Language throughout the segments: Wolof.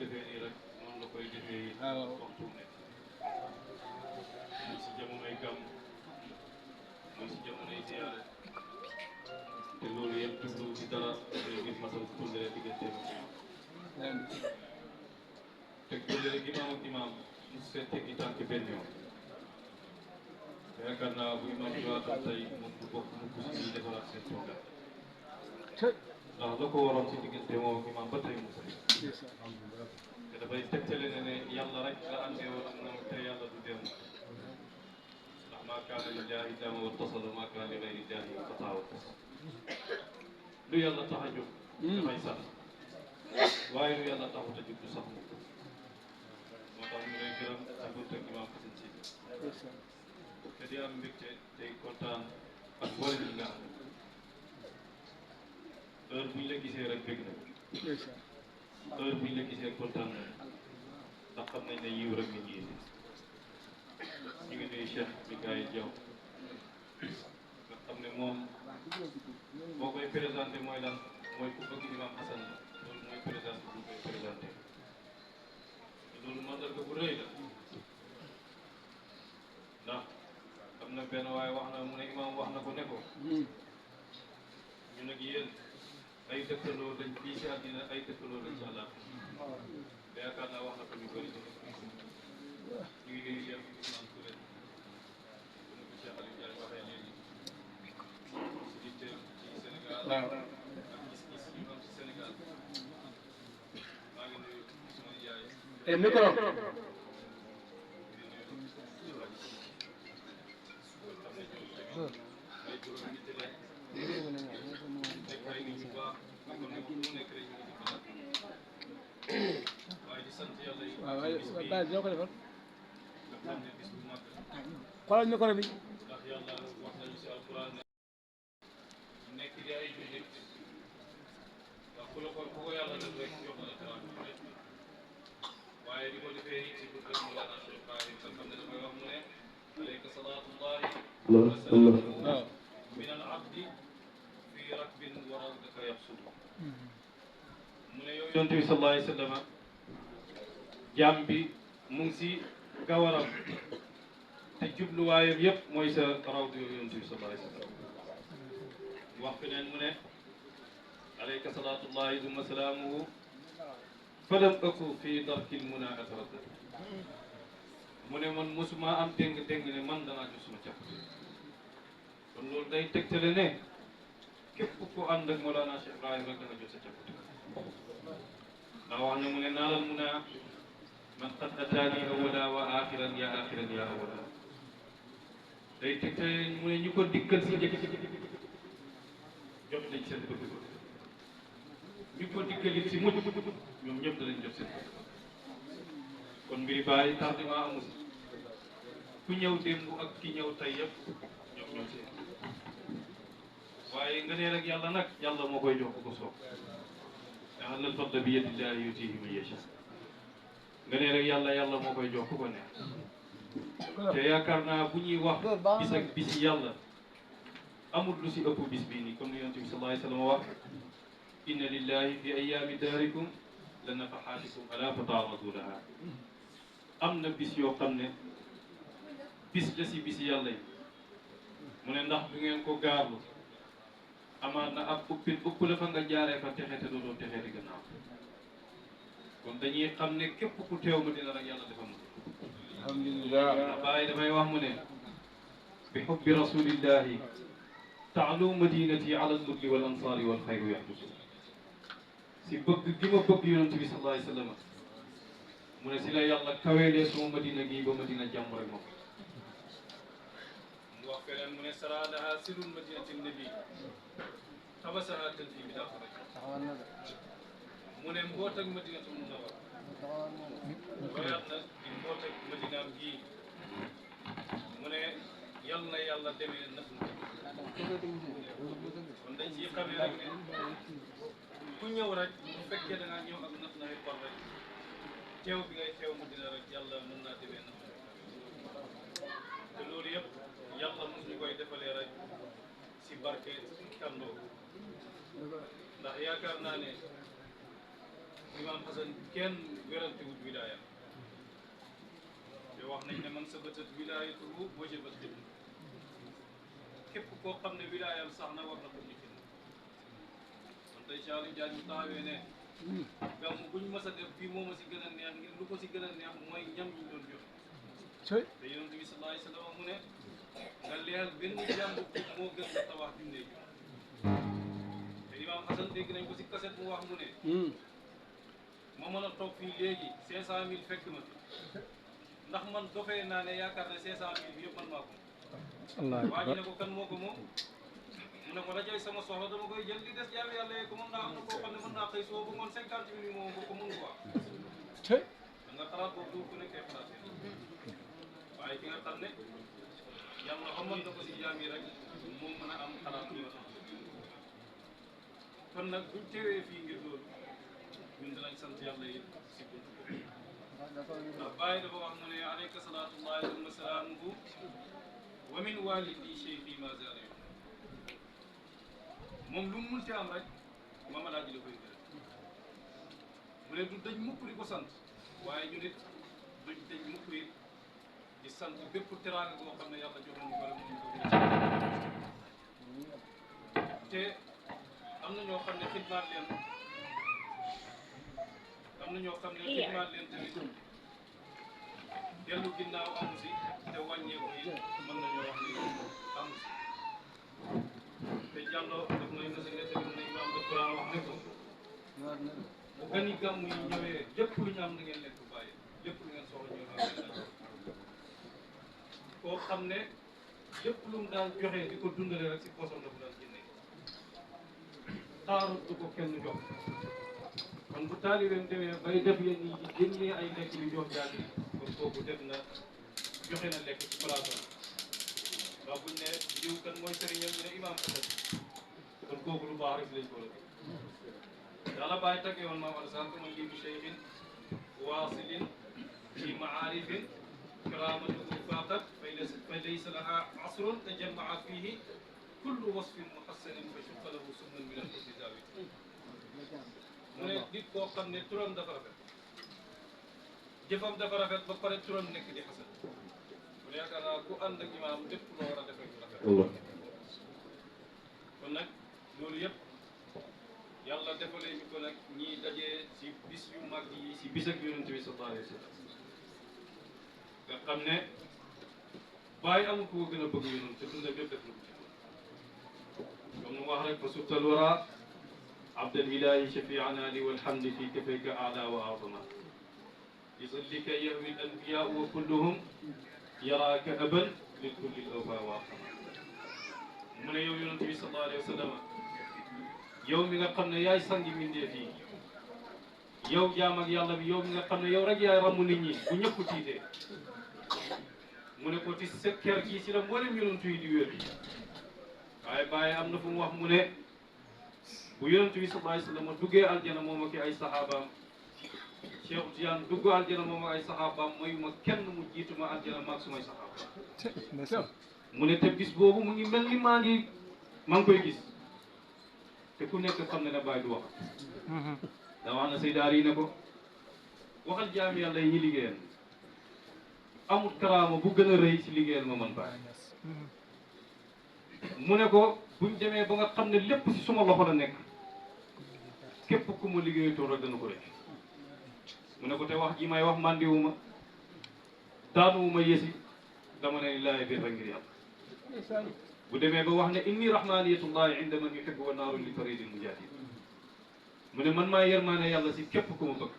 defee nii rek noonu la koy defee waxtu nekk muy si jamonoy gàmm muy si jamonoy ziyaare te loolu yëpp jublu si dara day ngir matal kóllëre diggante te kóllëre gi imaam ak imaam mu seet teggi tànk benn yoon te yaakaar naa bu imaam ñëwaatoon tey moom du bokk mukk si ñuy defaraat seen toogaay ndax la ko waroon si diggante moom ak imaam ba tey mu say te dafay tegtale ne yàlla rek la àndee woon ak moom te yàlla du dem ndax maa kaana lillaahi daama wattasala maa kaana li gayri llaahi inqataa wattasala lu yàlla tax a jóg dafay sax waaye lu yàlla taxut a jóg du sax mukk moo tax ñu lay gërëm sa bunt ak imaam Xasan Si te di am mbégte tey kontaan ak boole ñi nga xam heure bu ñu la gisee rek bég na heure bu ñu la gisee kontaan na ndax xam nañ ne yiw rek nga ñuy indi ñu ngi nuyu Cheikh Mikaël Diaw nga xam ne moom boo koy présenté mooy lan mooy ku bëgg Imam Hassan la loolu mooy présenté bu koy présenté loolu mandarga bu rëy la ndax am na benn waaye wax na mu ne imam wax na ko ne ko ñu nag yéen ay dëkkandoo dañ fii si àddina ay dëkkandoo dañ si àllaa te yaakaar naa wax na ko ñu bëri ñu ngi nuyu Cheikh Ousmane Touré ñu ko Cheikh Aliou Diagne waxee léegi si ditte ci Sénégal ak gis-gis yu am si Sénégal maa ngi nuyu suma yaay micro waaw waaye bàyyi dina ko defal xoolal micro bi ndax yàlla wax nañu si alquran ne nekk di ay jullit ndax ku la ko yàlla def rek jox na la teraanga waaye di ko defee it si pour que Mawlana Cheikh Ibrahim nga xam ne dafay wax mu ne alayka salaatullahi wa salaamuhu min al abdi fi rakbin wa rawdaka yabsudu mu ne yow yonent bi sallallahu alayhi wa sallam jaam bi mu ngi si gawaram te jubluwaayam yëpp mooy sa rawdu yow yonent bi sallallahu alayhi wa sallam wax feneen mu ne alayka salaatullahi summa salaamuhu falam aku fii darkil muna ataraddad mu ne man mosuma am déng ne man danaa jot suma càpp kon loolu day tegtale ne képp ku ànd ak Mawlana Cheikh Ibrahim rek danga jot sa càpp ndax wax na mu ne naalal muna man qad ataani awwala wa axiran ya awwala day tegtale mu ne ñu ko dikkal si njëkk jot nañ seen bëgg ñu ko dikkal it si mujj ñoom ñëpp danañ jot seen bëgg kon mbiri bàyyi tardement amul ku ñëw démb ak ki ñëw tey yëpp ñoom ñoo ci waaye nga ne rek yàlla nag yàlla moo koy jox ku ko soob anna al-fadla bi yadillahi yutihi man yasha nga ne rek yàlla moo koy jox ku ko neex te yaakaar naa bu ñuy wax bis ak bis yàlla amul lu si ëpp bis bii nii comme ni yonent bi sallallahu alayhi wa sallam wax inna lillahi fi ayyaami daarikum la nafahaatikum ala fataaradu laha am na bis yoo xam ne bis la si bis yàlla yi mu ne ndax du ngeen ko gaarlu amaat na ab uppit upp la fa nga jaaree fa texe te dootoo texee di gannaaw kon dañuy xam ne képp ku teew ma dina rek yàlla dafa mu alhamdulillah bàyyi dafay wax mu ne bi xubbi rasulillahi taalu madinati ala al-mudli wal ansaari wal xayru yaxdusu si bëgg gi ma bëgg yonent bi sallallahu alayhi wa sallam mu ne si la yàlla kaweelee suma madina gi ba madina jàmm rek moom mu wax feneen mu ne saradaha silul madinati nabi xabasaha tanfi bi daa mu ne mboot ak madinatu munawwara royaat na di mboot ak madinaam gii mu ne yal na yàlla demee naf na kon dañ ciy xamee rek ne ku ñëw rek bu fekkee da ngaa ñëw ak naf na xol rek teew bi ngay teew madina rek yàlla mën naa demee naf te loolu yëpp yàlla mu ñu koy defalee rek si barke kandoo ndax yaakaar naa ne imaam Hasan kenn wérante wut wilaaya te wax nañ ne man sabatat wilaayatuhu wajabat xidma képp koo xam ne wilaayam sax na war na ko ñu xidma kon tey Cheikh Aliou Diagne mu taxawee ne gàmm buñ mës a def bii moo ma si gën a neex ngir lu ko si gën a neex mooy ñam ñu doon joxe te yonent bi sallallahu alayhi wa sallam mu ne nga leeral benn jàmbu moo gën nga tabax junne ji te imaam Hasan dégg nañ ko si kaset mu wax mu ne ma mën a toog fii léegi 500000 fekk ma fi ndax man dofee naa ne yaakaar ne 500000 bi yëpp man maa ko waa ji ne ko kan moo ko moom mu ne ko dajay sama soxla dama koy jël li des jaami yàlla yee ko moom ndax am na koo xam ne mën naa xëy soo ba ngoon 50 000 moom boo ko mënu quoi da nga xalaat boobu du ku nekkee xalaat waaye ki nga xam ne yàlla xamal na ko si jaam yi rek moo mën a am xalaat ñu kon nag buñ teewee fii ngir loolu ñun danañ sant yàlla yi si buntu boobu ndax Baye dafa wax mu ne alayka salaatullahi wa salaamuhu wa min walidi cheikhi ma zara moom lu mu munti am rek Mame Alhaji la koy gërëm mu ne du dëj mukk di ko sant waaye ñu nit duñ dëj mukk it di sant bépp teraanga boo xam ne yàlla jox nañu ko rek mënuñ ko te am na ñoo xam ne xidmaat leen tamit dellu ginnaaw amu si te wàññeeku yi mën nañoo wax ni amu si te Diallo daf may mos a nettali mu ne imaam de Quran wax ne ko bu gani gàmm yi ñëwee lépp lu ñu am na ngeen leen ko bàyyi lépp lu ngeen soxla ñoo xam ne koo xam ne lépp lu mu daan joxe di ko dundale rek si poosam la ko daan génnee xaarut du ko kenn jox kon bu taalibeem demee bay def yéen ñi di génnee ay lekk yu jox jaati kon kooku def na joxe na lekk ci palaasam ndax buñ ne diw kan mooy sëriñam ñu ne imaam Hasan kon kooku lu baax rek lañ ko rek yàlla bàyyi taggee woon maam Alassane man lii bi cheikhin waasilin fi maarifin karamatuhu faqat fa laysa laha asrun tajammaa fihi kullu wasfin muhassanin fa shukka lahu summan min al-husni zawit mu ne nit koo xam ne turam dafa rafet jëfam dafa rafet ba pare turam nekk di xasan mu ne yaakaar naa ku ànd ak imaam lépp loo war a def rek rafet kon nag loolu yëpp yàlla defalee ñu ko nag ñiy dajee si bis yu mag yi si bis ak yonent bi sallallahu alayhi wa sallam nga xam ne bàyyi amul ko gën a bëgg yonent te dunda bépp def na ko ci comme nu wax rek fa subtal wara abdal ilahi shafiana li walhamdi fi kafayka ala wa azama يصليك يهوي الأنبياء وكلهم يراك أبا لكل الأوفى واقما من يوم النبي صلى الله عليه وسلم يوم nga xam ne yaay sangi mindee fii yow jaam ak yàlla bi yow mi nga xam ne yow rek yaay ramu nit ñi bu ñëpp tiitee mu ne ko ci sekkeer gi ci la mboolem yonent yi di wér waaye bàyyi am na fu mu wax mu ne bu yonent bi sallallahu alayhi wa sallam duggee aljana moom ak ay saxaabaam Cheikh Tidiane dugg aljana moom ak ay saxaabaam mayuma kenn mu jiitu ma aljana maag sumay saxaaba mu ne te bis boobu mu ngi mel ni maa ngi koy gis te ku nekk xam ne ne bàyyi du wax daa wax na saydaar yi ne ko waxal jaam yàlla yi ñi liggéeyal amul karaama bu gën a rëy si liggéeyal ma man bàyyi mu ne ko buñ demee ba nga xam ne lépp si suma loxo la nekk képp ku ma liggéeyatoo rek dana ko rëcc mu ne ko te wax ji may wax mandiwuma daanuwuma yësi dama ne lillaahi biir rek ngir yàlla bu demee ba wax ne inni rahmaniyatullahi inda man yuhibbu wa naaru li faridil mujahid mu ne man maay yërmaane yàlla si képp ku ma bëgg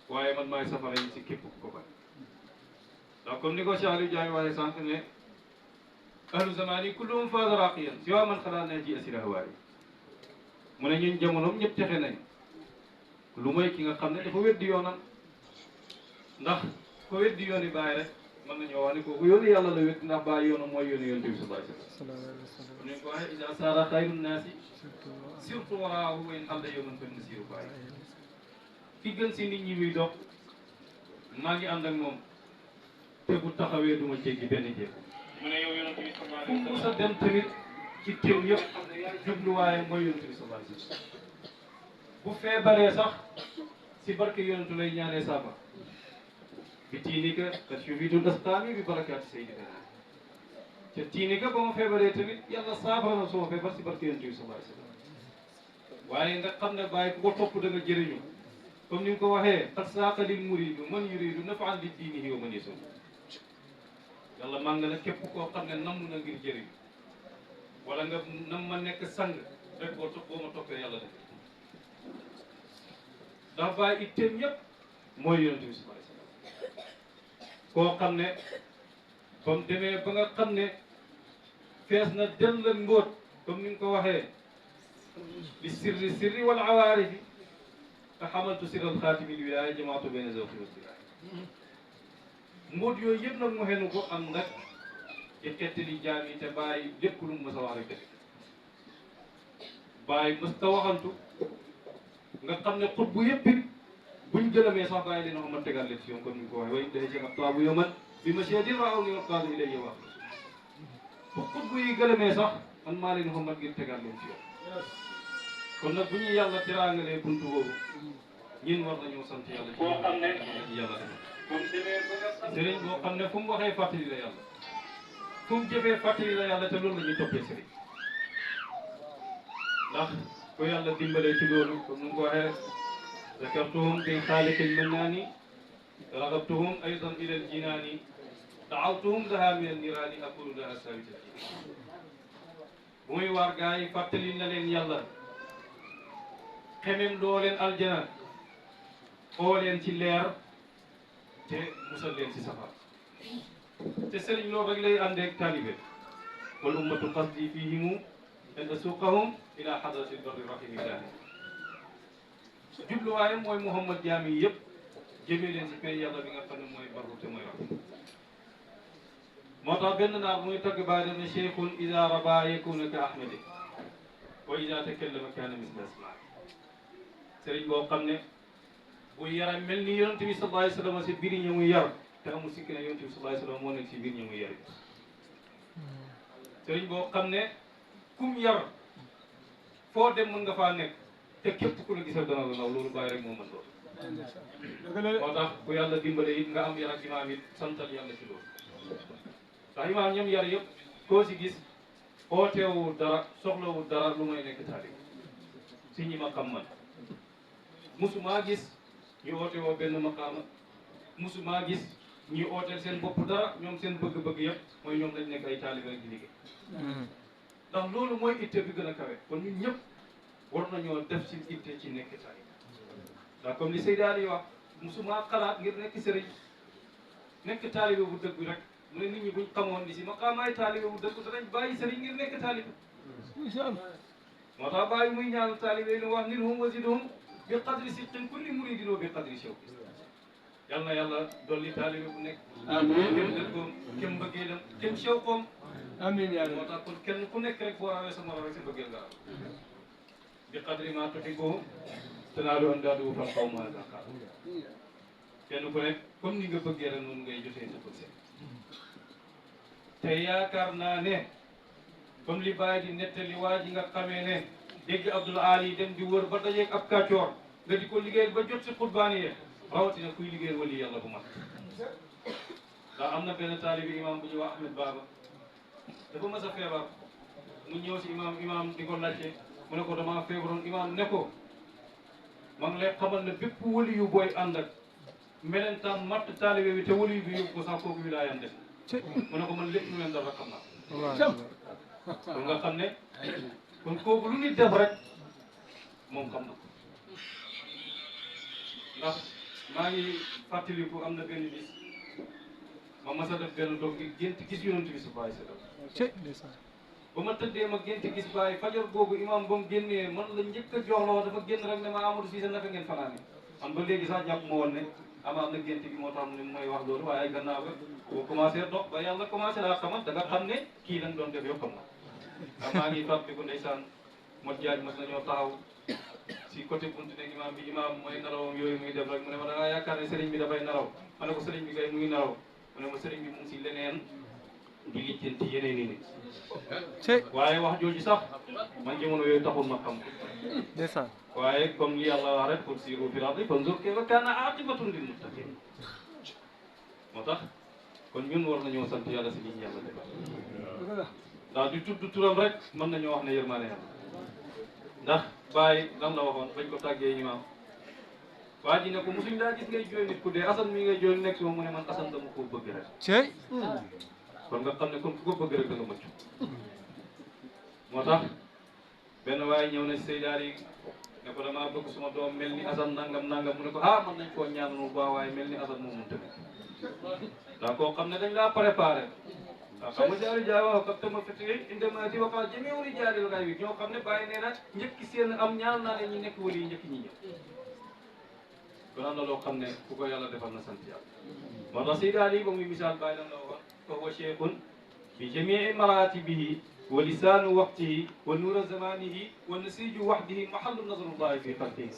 waaye man maay safara yi si képp ku ko bëgg donc comme ni ko Cheikh Aliou Diagne waxee sànq ne ahlu zamani kulluhum faada raqiyan siwa man xalaa na ji asira hawaay mu ne ñun jamonoom ñëpp texe nañ lu mooy ki nga xam ne dafa weddi yoonam ndax ko weddi yooni bàyyi rek mën nañoo wax ne kooku yoonu yàlla la weddi ndax bàyyi yoonam mooy yoonu yonent bi sallallahu alayhi wa sallam mu ne ko waxee ida saara xayru naasi surtout waraahu wa in xalla yowman fa nasiru bàyyi ki gën si nit ñi muy dox maa ngi ànd ak moom te bu taxawee du ma jéggi benn jéeg mu ne yow yonent bi sallallahu alayhi wa sallam fu mu sa dem tamit ci teew yëpp xam ne yaay jubluwaaye mooy yonent bi sallallahu alayhi wa sallam bu feebaree sax si barke yonentu lay ñaanee saafara bi tiinika kat yufiidul asqaami bi barakaati sayyidina te tiinika ba ma feebaree tamit yàlla saafara na sama feebar si barke yonentu bi sallallahu alayhi wa sallam waaye nga xam ne bàyyi ku ko topp da nga jëriñu comme ni nga ko waxee qad saaqa lil muridu man yuridu nafaan li diinihi wa man yasum yàlla maa nga ne képp koo xam ne namm na ngir jëriñ wala nga nam ma nekk sang rek boo ma toppee yàlla def ndax bàyyi itteem yëpp mooy yonent bi sallallahu alayhi wasallam koo xam ne ba mu demee ba nga xam ne fees na dell ak mbóot comme ni nga ko waxee bi sirri wal awaarifi te xamaltu sirral xaatimil wilaaya jamaatu benn zawqi wa wilaaya mbóot yooyu yëpp nag mu xenu ko am nag ci xettali jaam yi te bàyyi lépp lu mu mës a wax rek dëgg bàyyi mës ta waxantu nga xam ne xut bu yëpp it buñ gëlëmee sax bàyyi leen ma tegal leen si yoon comme ni ko waxee way day ci ab taabu yow man bi ma see di raaw ni wal qaadu ilayhi wax bu xut bu yi gëlëmee sax man maa leen xamat ngir tegal leen si yoon kon nag bu ñu yàlla teraangalee buntu boobu ñun war nañoo sant yàlla ci boo xam ne yàlla sëriñ boo xam ne fu mu waxee fàttali la yàlla fu mu jëfee fàttali la yàlla te loolu la ñuy toppee sëriñ ndax ko yàlla dimbalee ci loolu comme nu mu ko waxee zakartuhum bi xaaliqil mannaani ragabtuhum aydan ila al jinaani daawtuhum laha min al niraani aqulu laha sawitat bu muy waar gaa yi fàttali na leen yàlla xemem doo leen aljana oo leen ci leer te musal leen ci safar te sëriñ loolu rek lay àndeeg taalibe wal ummatu qasdi fihimu an asuqahum ila hadratil barri rahimillahi jubluwaayam mooy Muhammad jaam yi yëpp jëmee leen si pay yàlla bi nga xam ne mooy barru te mooy rahim moo tax benn naar muy tagg bàyyi def ne cheikhun ida raba yakuna ka ahmadi wa ida takallama kaana misla asmaa sëriñ boo xam ne bu yaram mel ni yonent bi sallallahu alayhi wa sallam si biir ña muy yar te amul sikki ne yonent bi sallallahu alayhi wa sallam moo nekk si biir ña muy yar sëriñ boo xam ne kum yar foo dem mën nga faa nekk te képp ku la gisal dana la naw loolu bàyyi rek moo mën loolu moo tax ku yàlla dimbale it nga am yar ak imaam it santal yàlla ci loolu ndax imaam ñoom yar yëpp koo si gis ooteewul dara soxlawul dara lu may nekk taalib si ñi ma xam man musumaa gis ñu oote woo benn maqaama musumaa gis ñu ooteel seen bopp dara ñoom seen bëgg-bëgg yëpp mooy ñoom dañ nekk ay taalibe rek di liggéey ndax loolu mooy itte bi gën a kawe kon ñun ñëpp war nañoo def si itte ci nekk taalibe ndax comme li Seydaani yi wax musumaa xalaat ngir nekk sëriñ nekk taalibe bu dëgg rek mu ne nit ñi buñ xamoon ni si maqaamaay taalibe bu dëgg danañ bàyyi sëriñ ngir nekk taalibe moo tax bàyyi muy ñaan taalibe lu wax nilhum wa zidhum bi qadri sidqin kulli muridin wa bi qadri shawqi yal na yàlla dolli taalibe bu nekk kem dëggoom kem mbëggeelam kem shawqoom amiin yaa moo tax kon kenn ku nekk rek boo rawee sa morom rek si mbëggeel nga am bi qadri ma tuhibbu tanaalu andaadu fan xaw ma zaqaar kenn ku nekk comme ni nga bëggee rek noonu ngay jotee sa bëgg te yaakaar naa ne comme li bàyyi di nettali waa ji nga xamee ne dégg Abdoul Ali dem di wër ba dajeeg ab kàccoor nga di ko liggéeyal ba jot si xutbaani yi rawatina kuy liggéeyal wali yàlla bu mag ndax am na benn taalibi imam bu ñuy wax Ahmed Baba dafa mas a feebar mu ñëw si imam di ko laajte mu ne ko dama feebaroon imam ne ko ma ngi lay xamal ne bépp wali yu booy ànd ak melentaan matt taalibe bi te wali yu bi yóbbu ko sax kooku wilaayam def mu ne ko man lépp lu leen dal rek xam naa kon nga xam ne kon kooku lu nit def rek moom xam na ko ndax maa ngi fàttaliku am na benn bis ma mas a def benn dog gi gént gis yonent bi sallallahu alayhi wasallam ba ma tëddee ma gént gis bàyyi fajar googu imam ba mu génnee man la njëkk a joxloo dafa génn rek ne ma Amadou Cissé naka ngeen fanaane man ba léegi sax jàpp ma woon ne amaat na gént gi moo tax mu ne mooy wax loolu waaye ay gannaaw ga boo commencé dox ba yàlla commencé laa xamal da nga xam ne kii lañ doon def yow xam na maa ngi fàttaliku ndeysaan mot jaaj mas nañoo taxaw si côté buntu ne imam bi imam mooy nelawam yooyu muy def rek mu ne ma da ngaa yaakaar ne sëriñ bi dafay nelaw ma ne ko sëriñ bi kay mu ngi nelaw mu ne ma sëriñ bi mu ngi si leneen di lijjanti yeneen i nit waaye wax jooju sax man jamono yooyu taxul ma xam ndeysaan waaye comme li yàlla wax rek qul siiru fil ardi fanzur kayfa kaana aaqibatun lil muttaqin moo tax kon ñun war nañoo sant yàlla si liñ yàlla defal ndax di tudd turam rek mën nañoo wax ne yërmaane yàlla ndax bàyyi lan la waxoon bañ ko tàggee imaam waa ji ne ko musuñ daa gis ngay jooy nit ku dee Assane mi ngay jooy nekk si moom mu ne man Assane dama koo bëgg rek cey kon nga xam ne kon ku ko bëgg rek da nga mëcc moo tax benn waaye ñëw na si Seydaar yi ne ko damaa bëgg suma doom mel ni Assane nangam nangam mu ne ko ah mën nañ koo ñaan mu baax waaye mel ni Assane moom mun tamit daa koo xam ne dañ laa préparé waaw xam nga jaari jaay waaw kat tama fete indemati wa fa jëmee wuri jaari la kay wi ñoo xam ne bàyyi nee na njëkki seen am ñaan naa ne ñi nekk wali yi njëkki ñi ñëw kon am na loo xam ne ku ko yàlla defal na sant yàlla moo tax Seydaar yi ba muy misaal bàyyi lan la waxoon fa huwa cheikhun bi jamii maratibihi wa lisaanu waqtihi wa nuura zamanihi wa nasiju waxdihi mahallu nazarullahi fi xalqihi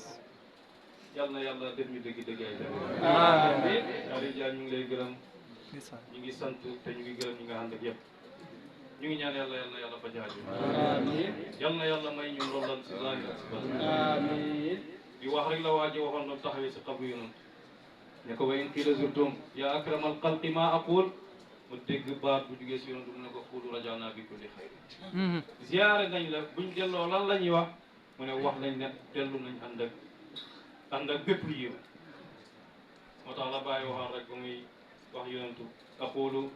yàlla na yàlla def ñu dëgg-dëgg ay def amiin Aliou Diagne ñu ngi lay gërëm ñu ngi sant te ñu ngi gërëm ñi nga ànd ak yëpp ñu ngi ñaan yàlla fa jaaju amiin yàlla na yàlla may ñu loolal si zahir ak si baatin amiin di wax rek la waa ji waxoon doon taxawee si xabu yonent ne ko wa in qiila zurtum ya akramal xalqi ma aqul mu dégg baat bu jugee si yonent mu ne ko xuulu rajaana bi kulli xayri ziyaare nañ la buñ delloo lan la ñuy wax mu ne wax nañ ne dellu nañ ànd ak bépp yiw moo tax la bàyyi waxaan rek ba muy wax yonentu aqulu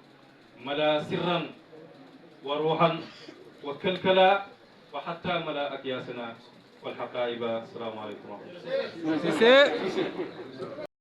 mala sirran wa ruuxan wa kalkala wa xatta mala ak yaasina wal xaqaayiba asalaamaaleykum wa rahmatulah